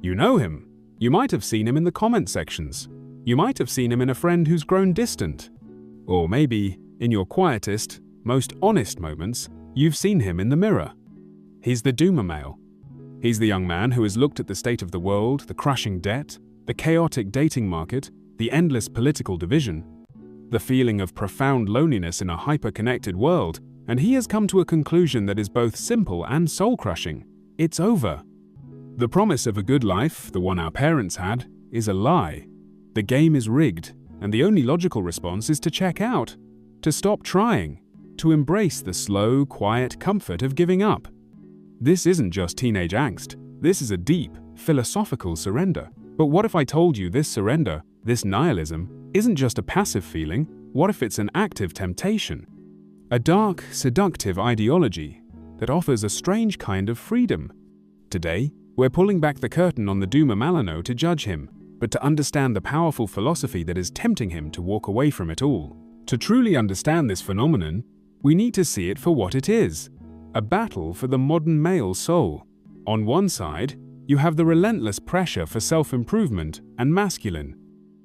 You know him. You might have seen him in the comment sections. You might have seen him in a friend who's grown distant. Or maybe, in your quietest, most honest moments, you've seen him in the mirror. He's the doomer male. He's the young man who has looked at the state of the world, the crushing debt, the chaotic dating market, the endless political division, the feeling of profound loneliness in a hyper-connected world, and he has come to a conclusion that is both simple and soul-crushing. It's over. The promise of a good life, the one our parents had, is a lie. The game is rigged, and the only logical response is to check out, to stop trying, to embrace the slow, quiet comfort of giving up. This isn't just teenage angst. This is a deep, philosophical surrender. But what if I told you this surrender, this nihilism, isn't just a passive feeling? What if it's an active temptation? A dark, seductive ideology that offers a strange kind of freedom. Today, we're pulling back the curtain on the doomer Malano to judge him, but to understand the powerful philosophy that is tempting him to walk away from it all. To truly understand this phenomenon, we need to see it for what it is: a battle for the modern male soul. On one side, you have the relentless pressure for self-improvement and masculine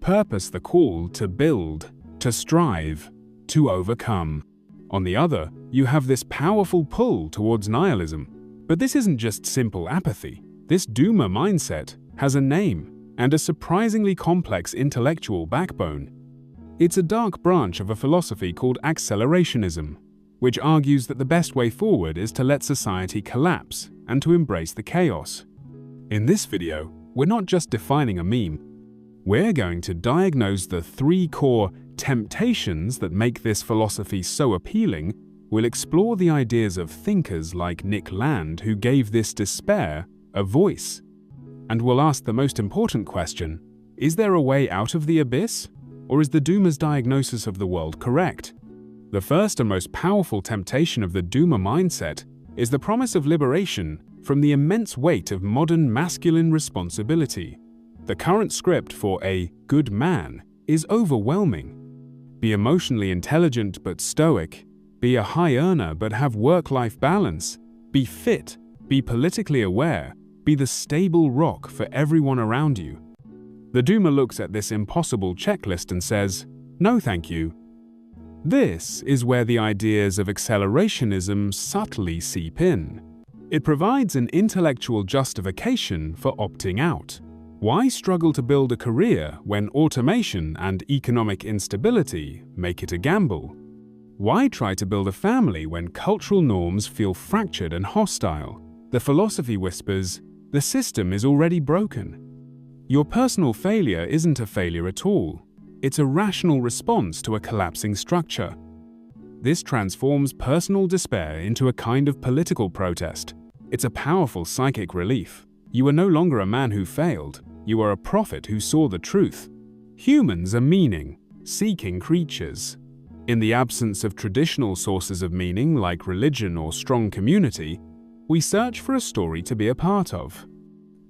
purpose, the call to build, to strive, to overcome. On the other, you have this powerful pull towards nihilism. But this isn't just simple apathy. This doomer mindset has a name and a surprisingly complex intellectual backbone. It's a dark branch of a philosophy called Accelerationism, which argues that the best way forward is to let society collapse and to embrace the chaos. In this video, we're not just defining a meme. We're going to diagnose the 3 core temptations that make this philosophy so appealing. We'll explore the ideas of thinkers like Nick Land who gave this despair a voice. And we'll ask the most important question: is there a way out of the abyss? Or is the doomer's diagnosis of the world correct? The first and most powerful temptation of the doomer mindset is the promise of liberation from the immense weight of modern masculine responsibility. The current script for a good man is overwhelming. Be emotionally intelligent but stoic. Be a high earner but have work-life balance. Be fit. Be politically aware. Be the stable rock for everyone around you. The doomer looks at this impossible checklist and says, "No, thank you." This is where the ideas of accelerationism subtly seep in. It provides an intellectual justification for opting out. Why struggle to build a career when automation and economic instability make it a gamble? Why try to build a family when cultural norms feel fractured and hostile? The philosophy whispers, the system is already broken. Your personal failure isn't a failure at all. It's a rational response to a collapsing structure. This transforms personal despair into a kind of political protest. It's a powerful psychic relief. You are no longer a man who failed. You are a prophet who saw the truth. Humans are meaning-seeking creatures. In the absence of traditional sources of meaning like religion or strong community, we search for a story to be a part of.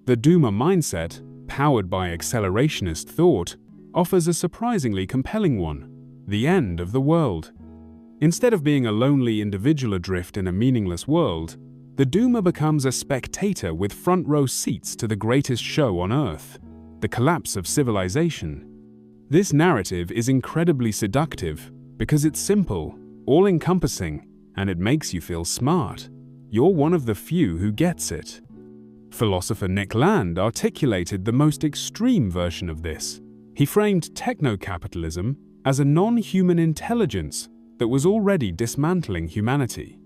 The doomer mindset, powered by accelerationist thought, offers a surprisingly compelling one: the end of the world. Instead of being a lonely individual adrift in a meaningless world, the doomer becomes a spectator with front-row seats to the greatest show on Earth, the collapse of civilization. This narrative is incredibly seductive because it's simple, all-encompassing, and it makes you feel smart. You're one of the few who gets it. Philosopher Nick Land articulated the most extreme version of this. He framed techno-capitalism as a non-human intelligence that was already dismantling humanity.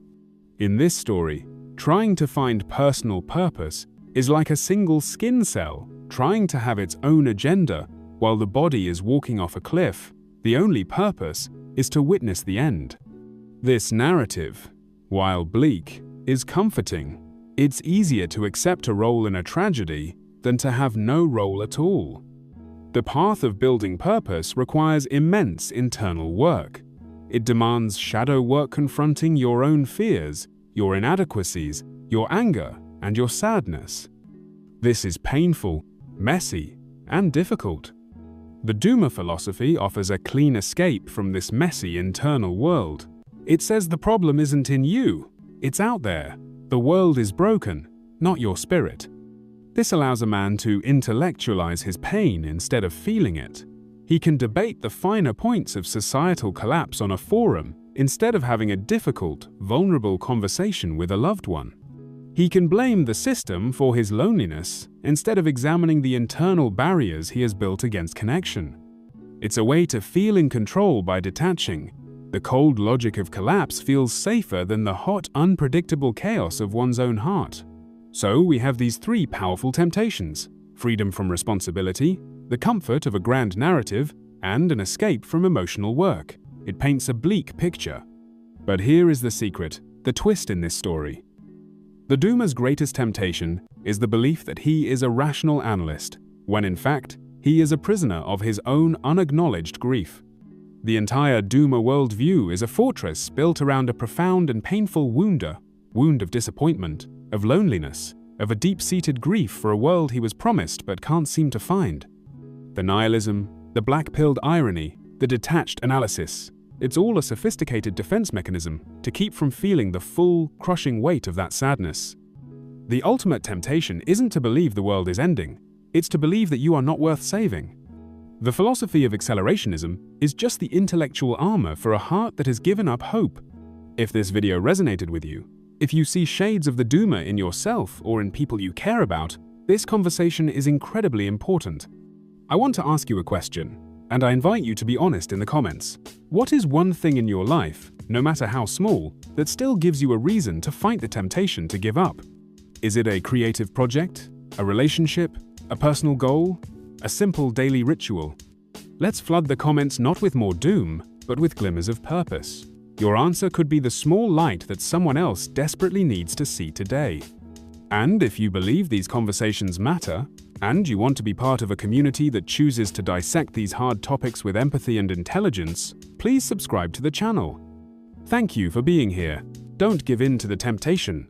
In this story, trying to find personal purpose is like a single skin cell trying to have its own agenda while the body is walking off a cliff. The only purpose is to witness the end. This narrative, while bleak, is comforting. It's easier to accept a role in a tragedy than to have no role at all. The path of building purpose requires immense internal work. It demands shadow work confronting your own fears, your inadequacies, your anger, and your sadness. This is painful, messy, and difficult. The doomer philosophy offers a clean escape from this messy internal world. It says the problem isn't in you, it's out there. The world is broken, not your spirit. This allows a man to intellectualize his pain instead of feeling it. He can debate the finer points of societal collapse on a forum instead of having a difficult, vulnerable conversation with a loved one. He can blame the system for his loneliness instead of examining the internal barriers he has built against connection. It's a way to feel in control by detaching. The cold logic of collapse feels safer than the hot, unpredictable chaos of one's own heart. So we have these three powerful temptations: freedom from responsibility, the comfort of a grand narrative, and an escape from emotional work. It paints a bleak picture. But here is the secret, the twist in this story. The doomer's greatest temptation is the belief that he is a rational analyst, when in fact, he is a prisoner of his own unacknowledged grief. The entire doomer worldview is a fortress built around a profound and painful wound of disappointment, of loneliness, of a deep-seated grief for a world he was promised but can't seem to find. The nihilism, the black-pilled irony, the detached analysis, it's all a sophisticated defense mechanism to keep from feeling the full, crushing weight of that sadness. The ultimate temptation isn't to believe the world is ending, it's to believe that you are not worth saving. The philosophy of accelerationism is just the intellectual armor for a heart that has given up hope. If this video resonated with you, if you see shades of the doomer in yourself or in people you care about, this conversation is incredibly important. I want to ask you a question, and I invite you to be honest in the comments. What is one thing in your life, no matter how small, that still gives you a reason to fight the temptation to give up? Is it a creative project, a relationship, a personal goal, a simple daily ritual? Let's flood the comments not with more doom, but with glimmers of purpose. Your answer could be the small light that someone else desperately needs to see today. And if you believe these conversations matter, and you want to be part of a community that chooses to dissect these hard topics with empathy and intelligence, please subscribe to the channel. Thank you for being here. Don't give in to the temptation.